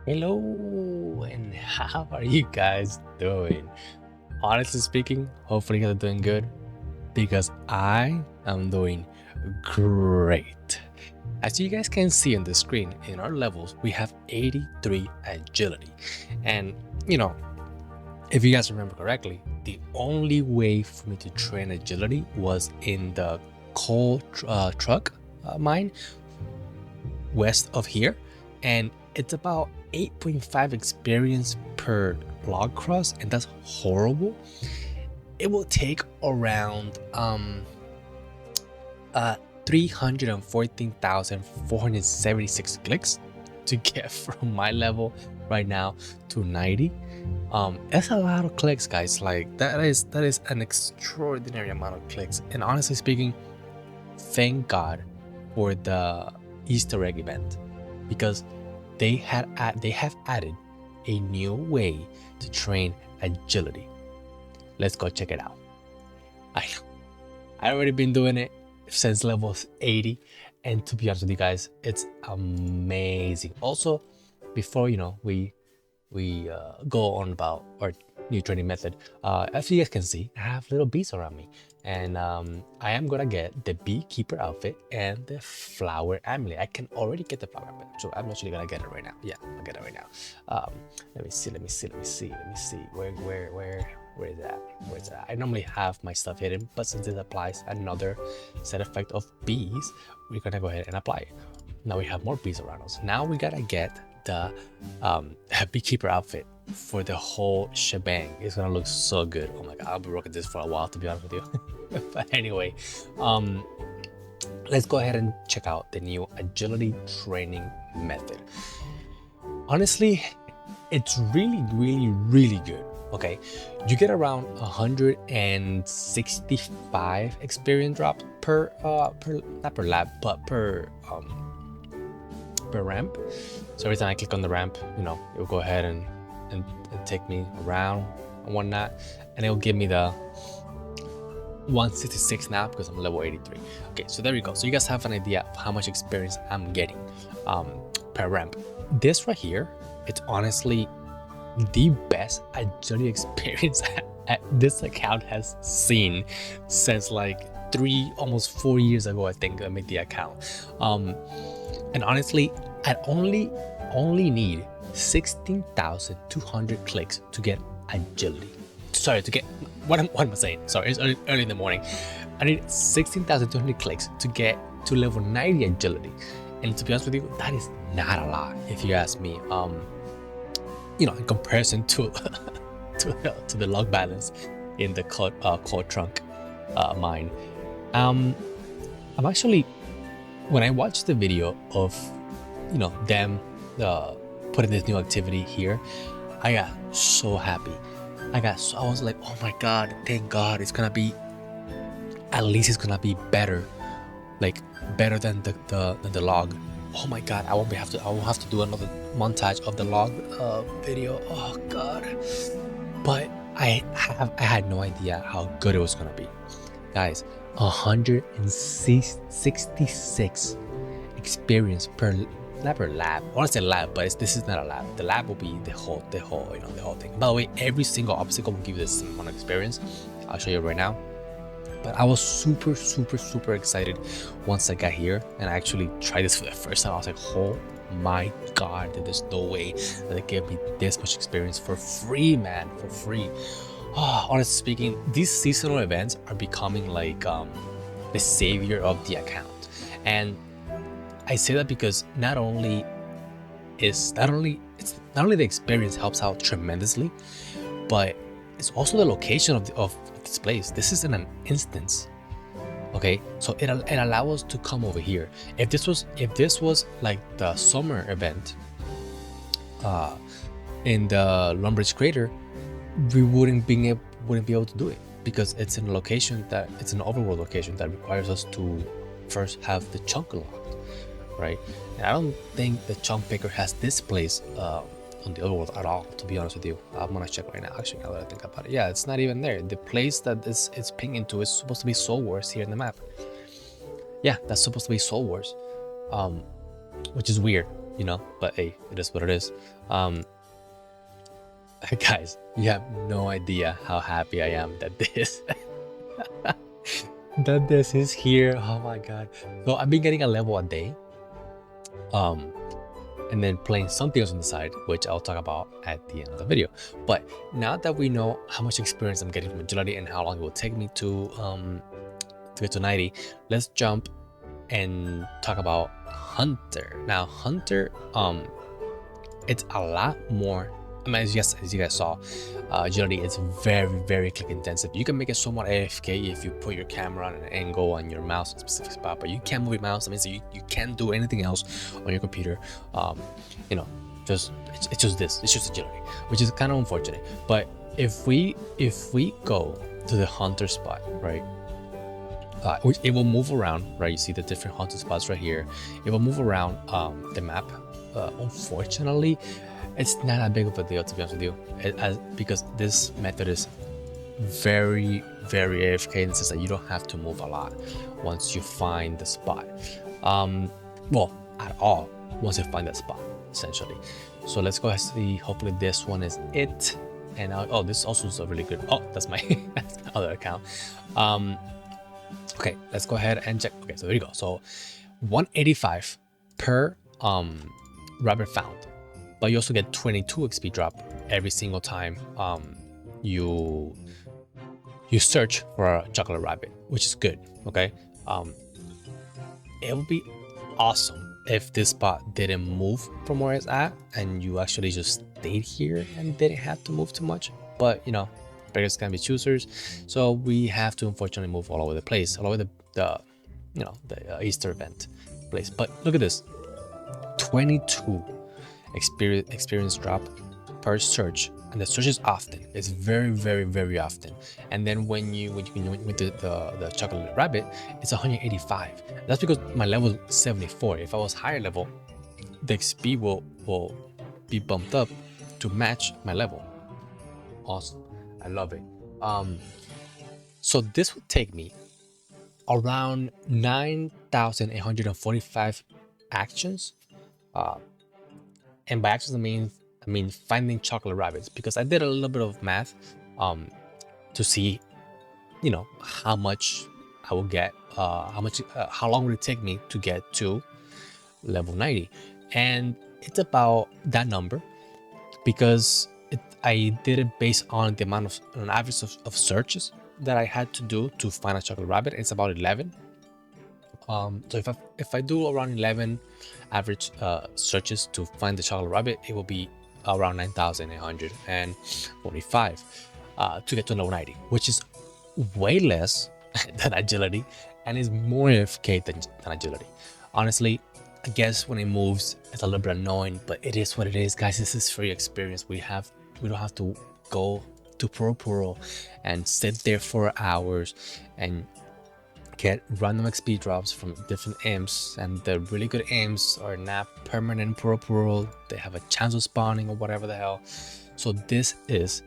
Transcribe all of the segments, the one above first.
Hello, and how are you guys doing? Honestly speaking, hopefully you guys are doing good because I am doing great. As you guys can see on the screen, in our levels, we have 83 agility. And, you know, if you guys remember correctly, the only way for me to train agility was in the coal truck mine west of here, and it's about 8.5 experience per log cross, and that's horrible. It will take around 314,476 clicks to get from my level right now to 90. That's a lot of clicks, guys. Like that is an extraordinary amount of clicks. And honestly speaking, thank God for the Easter egg event, because they have added a new way to train agility. Let's go check it out. I already been doing it since level 80, and to be honest with you guys, it's amazing. Also, before we go on about our new training method, as you guys can see, I have little bees around me, and I am gonna get the beekeeper outfit and the flower amulet. I can already get the flower amulet, so I'm actually gonna get it right now. Yeah, I'll get it right now. Let me see. Where is that? Where's that? I normally have my stuff hidden, but since it applies another set effect of bees, we're gonna go ahead and apply it. Now we have more bees around us. Now we gotta get the beekeeper outfit for the whole shebang. It's gonna look so good. Oh my god, I'll be rocking this for a while, to be honest with you. But anyway, let's go ahead and check out the new agility training method. Honestly, it's really good. Okay, you get around 165 experience drops per not per lap, but per ramp. So every time I click on the ramp, it will go ahead and take me around and whatnot, and it will give me the 166 now because I'm level 83. Okay, so there we go. So you guys have an idea of how much experience I'm getting per ramp. This right here, it's honestly the best agility experience this account has seen since like almost 4 years ago. I think I made the account. And honestly, I only need 16,200 clicks to get agility. Sorry, to get what am I saying? Sorry, it's early in the morning. I need 16,200 clicks to get to level 90 agility. And to be honest with you, that is not a lot if you ask me. In comparison to to the log balance in the coal trunk mine. I'm actually, when I watched the video of them putting this new activity here, I got so happy. I was like, oh my god, thank God, it's gonna be, at least it's gonna be better, like better than the log. Oh my god, I won't have to do another montage of the log video. Oh god. But I had no idea how good it was gonna be. Guys, 166 experience not per lab. I want to say lab, but this is not a lab. The lab will be the whole thing. By the way, every single obstacle will give you the same amount of experience. I'll show you right now. But I was super excited once I got here and I actually tried this for the first time. I was like, oh my god, there's no way that they gave me this much experience for free, man, for free. Oh, honestly speaking, these seasonal events are becoming like the savior of the account. And I say that because not only the experience helps out tremendously, but it's also the location of this place. This is in an instance. Okay, so it allows us to come over here. If this was like the summer event in the Lumbridge crater, we wouldn't be able to do it because it's in a location that it's an overworld location that requires us to first have the chunk locked, right? And I don't think the chunk picker has this place on the overworld at all, to be honest with you. I'm gonna check right now. Actually, now that I think about it, yeah, it's not even there. The place that it's pinged into is supposed to be Soul Wars here in the map. Yeah, that's supposed to be Soul Wars, which is weird. you know, but hey, it is what it is. Guys, you have no idea how happy I am that this that this is here. Oh my god. So I've been getting a level a day, and then playing something else on the side, which I'll talk about at the end of the video. But now that we know how much experience I'm getting from agility and how long it will take me to get to 90, let's jump and talk about Hunter. Now Hunter, it's a lot more. I mean, as you guys saw, agility is very click intensive. You can make it somewhat AFK if you put your camera on an angle on your mouse in a specific spot, but you can't move your mouse. I mean, so you can't do anything else on your computer. You know, it's just agility, which is kind of unfortunate. But if we go to the Hunter spot, right? Which it will move around, right? You see the different Hunter spots right here. It will move around the map. Unfortunately, it's not that big of a deal, to be honest with you, because this method is very AFK in the sense that you don't have to move a lot once you find the spot. Well, at all once you find that spot, essentially. So let's go ahead and see. Hopefully this one is it. And oh, this also is a really good. Oh, that's my that's my other account. Okay, let's go ahead and check. Okay, so there you go. So 185 per rabbit found. But you also get 22 XP drop every single time you search for a chocolate rabbit, which is good. Okay, it would be awesome if this spot didn't move from where it's at and you actually just stayed here and didn't have to move too much. But you know, beggars can be choosers, so we have to unfortunately move all over the place, all over the Easter event place. But look at this, 22 experience drop per search, and the search is often. It's very often. And then when you went to the chocolate rabbit, it's 185. That's because my level is 74. If I was higher level, the XP will be bumped up to match my level. Awesome, I love it. So this would take me around 9,845 actions. And by actions I mean finding chocolate rabbits, because I did a little bit of math to see, you know, how much I will get, how long would it take me to get to level 90, and it's about that number, because I did it based on the amount of an average of searches that I had to do to find a chocolate rabbit. It's about 11. So if I do around 11 average searches to find the chocolate rabbit, it will be around 9,845 to get to level 90, which is way less than agility and is more AFK than agility. Honestly, I guess when it moves, it's a little bit annoying, but it is what it is, guys. This is free experience. We don't have to go to Puro and sit there for hours and get random XP drops from different imps, and the really good imps are not permanent Puro. They have a chance of spawning or whatever the hell. So this is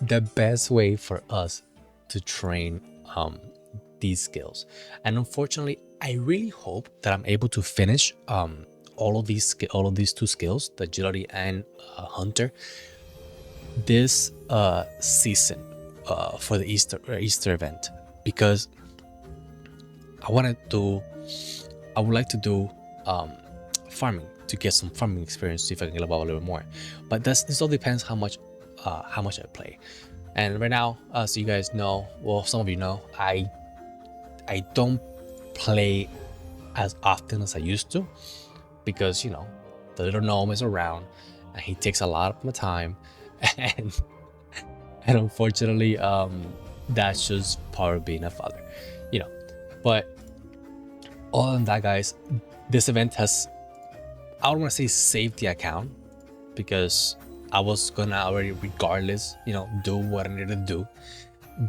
the best way for us to train these skills. And unfortunately, I really hope that I'm able to finish all of these two skills, the agility and hunter, this season for the Easter event, because I would like to do farming to get some farming experience, see if I can level up a little bit more. But this all depends how much I play. And right now, so you guys know, well, some of you know, I don't play as often as I used to, because, you know, the little gnome is around and he takes a lot of my time, and unfortunately, that's just part of being a father, you know. But other than that, guys, this event has, I don't want to say saved the account, because I was gonna already, regardless, you know, do what I needed to do,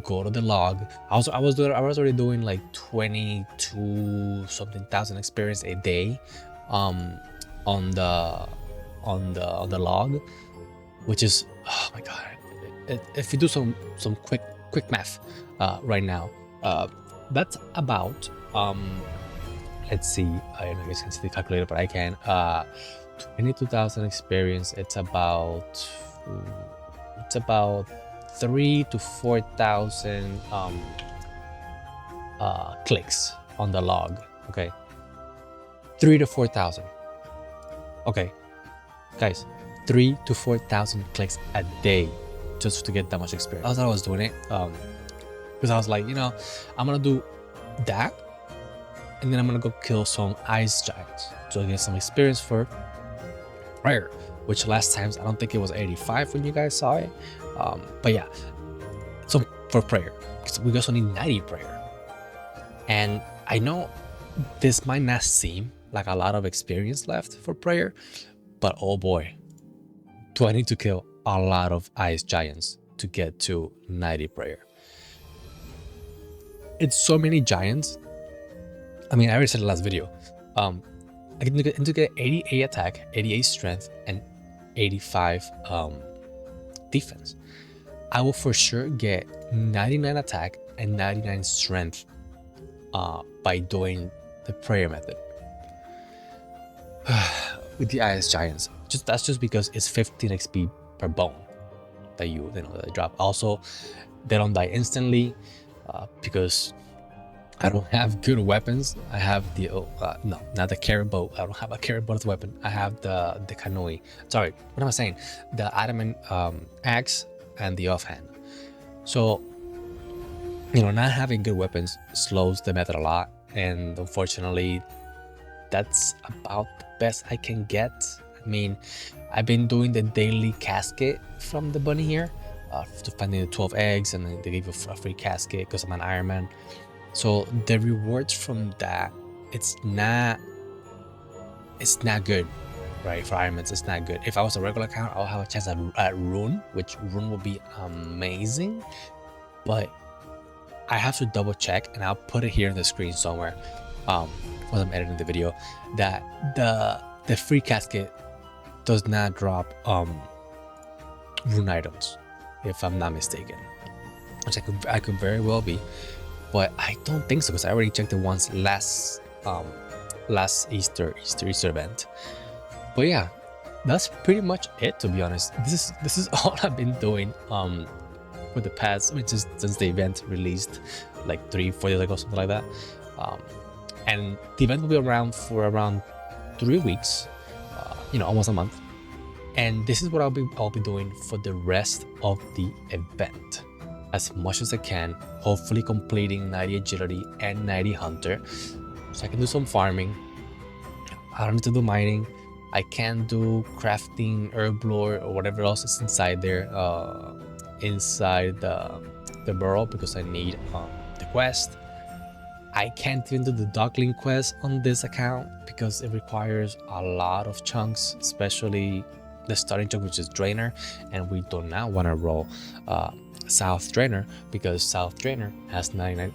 go to the log. I was already doing like 22 something thousand experience a day on the log, which is, oh my god, if you do some quick math right now, that's about let's see. I don't know if you guys can see the calculator, but I can. 22,000 experience. It's about 3 to 4,000 clicks on the log. Okay, 3 to 4,000. Okay, guys, 3 to 4,000 clicks a day just to get that much experience. I thought I was doing it because I was like, I'm gonna do that, and then I'm gonna go kill some ice giants to get some experience for prayer, which last times I don't think it was 85 when you guys saw it, but yeah, so for prayer, because we also need 90 prayer. And I know this might not seem like a lot of experience left for prayer, but oh boy, do I need to kill a lot of ice giants to get to 90 prayer. It's so many giants. I mean, I already said in the last video, I need to get 88 attack, 88 strength, and 85 defense. I will for sure get 99 attack and 99 strength by doing the prayer method with the ice giants. That's just because it's 15 XP per bone that you know that drop. Also, they don't die instantly because I don't have good weapons. I have the no, not the carrot bow. I don't have a carrot bow as a weapon. I have the canoe. Sorry, what am I saying? The adamant axe and the offhand. So not having good weapons slows the method a lot, and unfortunately, that's about the best I can get. I mean, I've been doing the daily casket from the bunny here to finding the 12 eggs, and then they give you a free casket because I'm an Ironman. So the rewards from that, it's not good, right? For Ironmans, it's not good. If I was a regular account, I'll have a chance at Rune, which Rune will be amazing. But I have to double check, and I'll put it here on the screen somewhere once I'm editing the video, that the free casket does not drop rune items, if I'm not mistaken, which I could very well be, but I don't think so, because I already checked it once last Easter event. But yeah, that's pretty much it, to be honest. This is all I've been doing for the past, just since the event released like 3-4 days ago, something like that. And the event will be around for around 3 weeks, almost a month. And this is what I'll be doing for the rest of the event, as much as I can, hopefully completing 90 agility and 90 hunter, so I can do some farming. I don't need to do mining. I can do crafting, herb lore, or whatever else is inside there, inside the burrow, because I need the quest. I can't even do the Duckling quest on this account because it requires a lot of chunks, especially the starting chunk, which is Drainer, and we do not want to roll South Drainer, because South Drainer has 99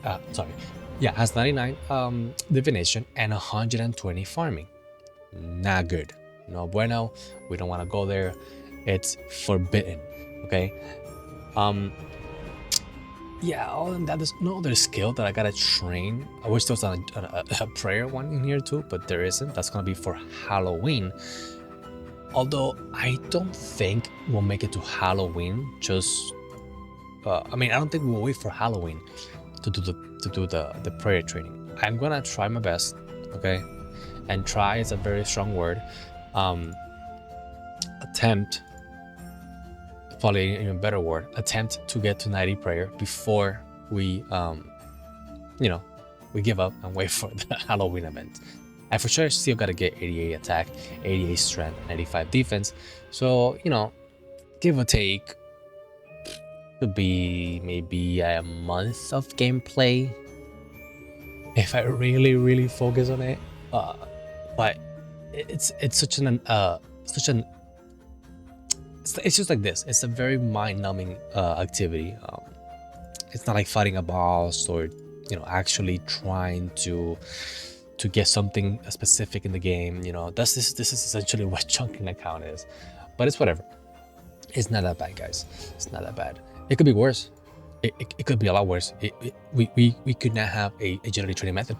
has 99 divination and 120 farming. Not good. No bueno. We don't want to go there. It's forbidden. Okay. Yeah, other than that, there's no other skill that I gotta train. I wish there was a prayer one in here too, but there isn't. That's gonna be for Halloween. Although I don't think we'll make it to Halloween. I don't think we'll wait for Halloween to do the prayer training. I'm gonna try my best, okay? And try is a very strong word. Attempt, probably an even better word, attempt to get to 90 prayer before we we give up and wait for the Halloween event. And for sure still gotta get 88 attack, 88 strength, 95 defense. So give or take, could be maybe a month of gameplay if I really focus on it. But it's just like this. It's a very mind-numbing activity. It's not like fighting a boss or actually trying to get something specific in the game. This is essentially what chunking account is. But it's whatever. It's not that bad, guys. It's not that bad. It could be worse. It could be a lot worse. We could not have a agility training method.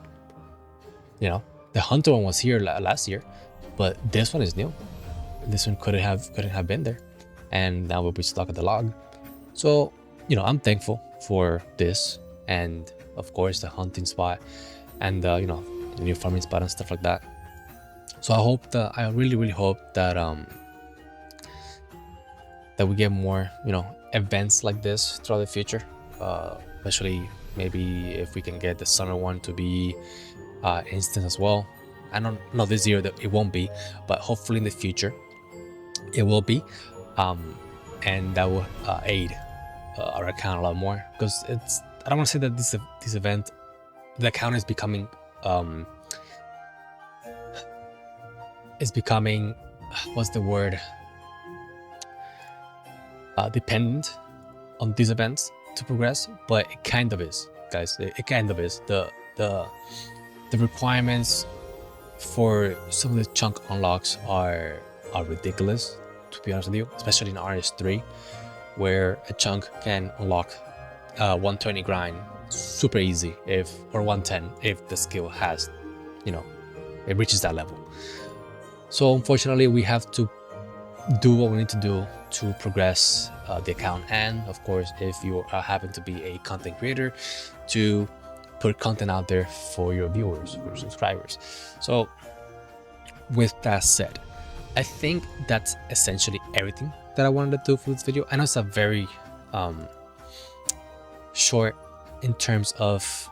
The hunter one was here last year, but this one is new. This one couldn't have been there, and now we'll be stuck at the log. So, you know, I'm thankful for this, and of course the hunting spot, and you know, the new farming spot and stuff like that. So I really hope that that we get more, you know, events like this throughout the future, especially maybe if we can get the summer one to be instant as well. I don't know this year that it won't be, but hopefully in the future it will be, and that will aid our account a lot more, because it's, I don't want to say that this event, the account is becoming what's the word, dependent on these events to progress, but it kind of is, guys. It kind of is. The requirements for some of the chunk unlocks are ridiculous, to be honest with you, especially in RS3, where a chunk can unlock 120 grind super easy, or 110 if the skill has, you know, it reaches that level. So unfortunately we have to do what we need to do to progress the account, and of course if you happen to be a content creator, to put content out there for your viewers or subscribers. So with that said, I think that's essentially everything that I wanted to do for this video. I know it's a very short in terms of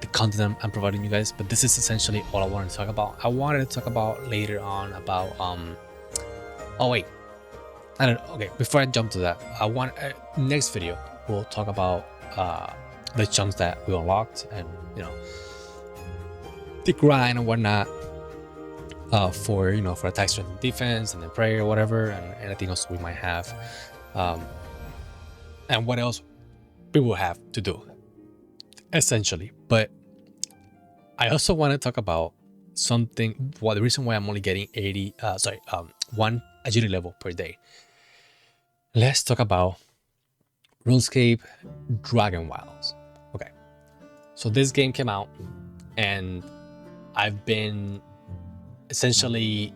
the content I'm providing you guys, but this is essentially all I wanted to talk about. I wanted to talk about later on about oh wait, I don't know. Okay, before I jump to that, I want next video we'll talk about the chunks that we unlocked, and you know, the grind and whatnot, for, you know, for attack, strength, and defense, and then prayer, whatever, and anything else we might have, and what else we will have to do essentially. But I also want to talk about something, well, the reason why I'm only getting 1 agility level per day. Let's talk about RuneScape Dragon Wilds. Okay, so this game came out, and I've been essentially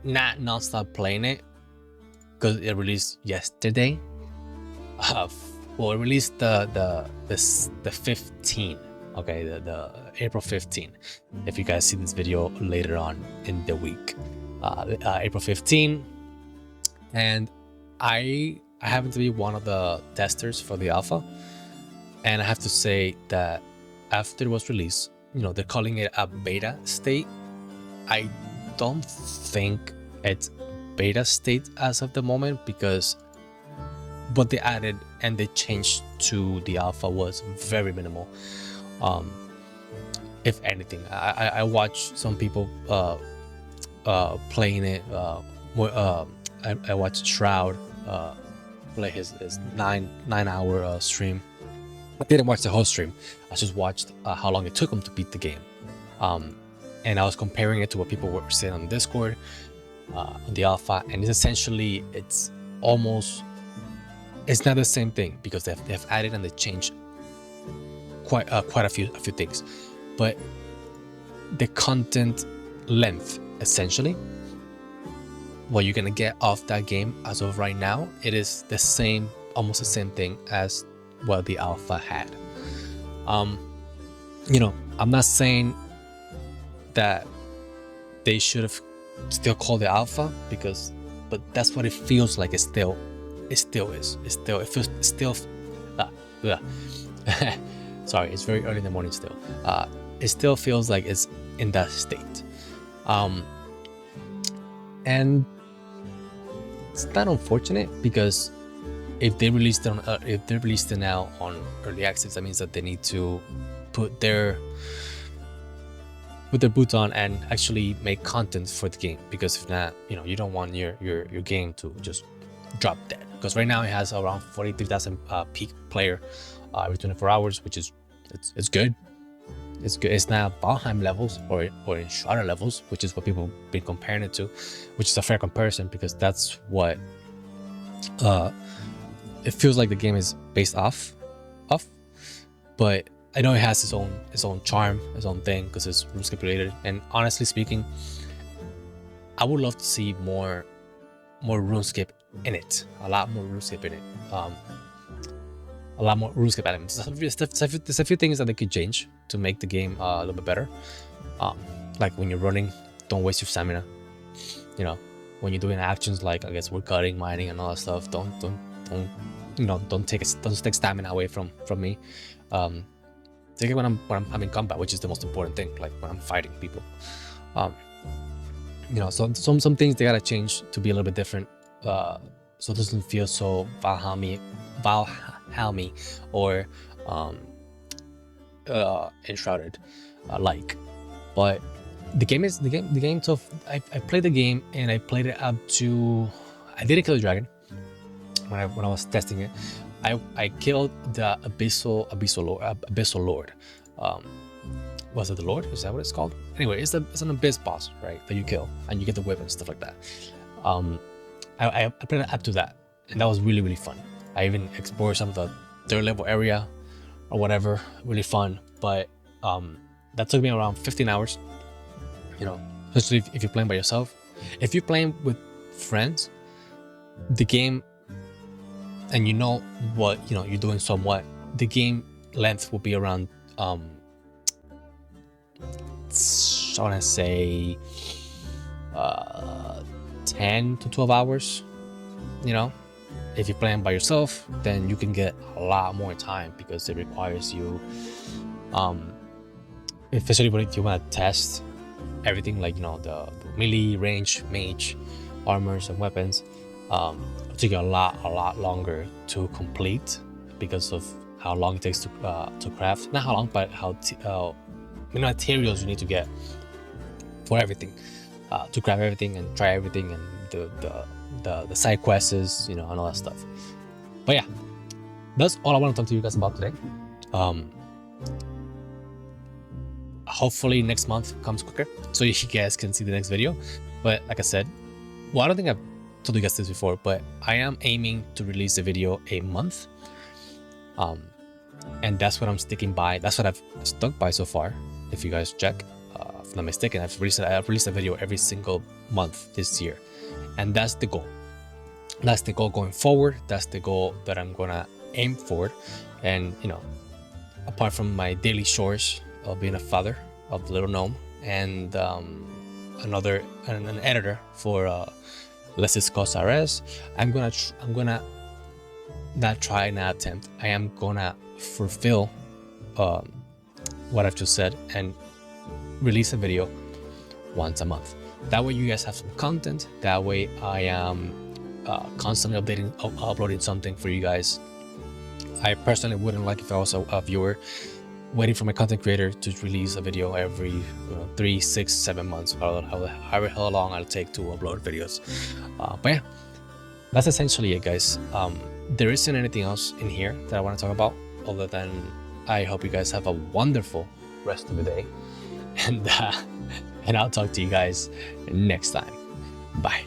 not non-stop playing it, because it released yesterday. Well, it released the 15th. Okay, the April 15th. If you guys see this video later on in the week, April 15th, and I happen to be one of the testers for the alpha, and I have to say that after it was released, you know, they're calling it a beta state. I don't think it's beta state as of the moment, because what they added and they changed to the alpha was very minimal. If anything, I watched some people playing it. I watched Shroud play his 9-hour stream. I didn't watch the whole stream. I just watched how long it took him to beat the game, and I was comparing it to what people were saying on Discord, on the alpha, and it's essentially, it's not the same thing, because they've added and they changed quite a few things, but the content length, essentially what you're gonna get off that game as of right now, it is the same, almost the same thing as what the alpha had. You know, I'm not saying that they should have still called the alpha, but that's what it feels like. It still is. Sorry, it's very early in the morning still. It still feels like it's in that state. And it's not unfortunate, because if they released it now on early access, that means that they need to put their boots on and actually make content for the game, because if not, you know, you don't want your game to just drop dead, because right now it has around 43,000 peak player every 24 hours, which is it's good. It's good. It's not Valheim levels or in Shroud levels, which is what people have been comparing it to, which is a fair comparison, because that's what it feels like the game is based off of. But I know it has its own charm, its own thing, because it's RuneScape related. And honestly speaking, I would love to see more RuneScape in it. A lot more RuneScape in it. A lot more RuneScape elements. There's a few things that they could change to make the game a little bit better. Like when you're running, don't waste your stamina. You know, when you're doing actions like, I guess, woodcutting, mining, and all that stuff, don't take stamina away from me. Take it when I'm in combat, which is the most important thing. Like when I'm fighting people. You know, so some things they gotta change to be a little bit different. So it doesn't feel so Valheim or Enshrouded like. But the game tough. I played the game and I played it up to, I didn't kill the dragon when I was testing it. I killed the abyssal lord. Was it the lord? Is that what it's called? Anyway, it's an abyss boss, right? That you kill and you get the whip and stuff like that. I played it up to that, and that was really, really fun. I even explored some of the 3rd level area or whatever, really fun. But that took me around 15 hours. You know, especially if you're playing by yourself. If you're playing with friends, the game, and you know what, you know, you're doing somewhat, the game length will be around I want to say 10 to 12 hours. You know, if you're playing by yourself, then you can get a lot more time because it requires you, especially if you want to test everything, like, you know, the melee, range, mage, armors, and weapons. It'll take you a lot longer to complete because of how long it takes to craft. Not how long, but how many materials you need to get for everything, to craft everything and try everything, and the side quests, you know, and all that stuff. But yeah, that's all I want to talk to you guys about today. Hopefully next month comes quicker so you guys can see the next video. But like I said, well, I don't think I've told you guys this before, but I am aiming to release the video a month. And that's what I'm sticking by. That's what I've stuck by so far. If you guys check, if I'm not mistaken, I've released a video every single month this year, and that's the goal. That's the goal going forward. That's the goal that I'm gonna aim for. And you know, apart from my daily chores of being a father of the little gnome and an editor for Let's Discuss RS, I'm gonna not try, not attempt. I am gonna fulfill what I've just said and release a video once a month. That way you guys have some content. That way I am constantly uploading something for you guys. I personally wouldn't like if I was a viewer waiting for my content creator to release a video every 3, 6, 7 months, however long it'll take to upload videos. But yeah, that's essentially it, guys. There isn't anything else in here that I want to talk about other than I hope you guys have a wonderful rest of the day, and I'll talk to you guys next time. Bye.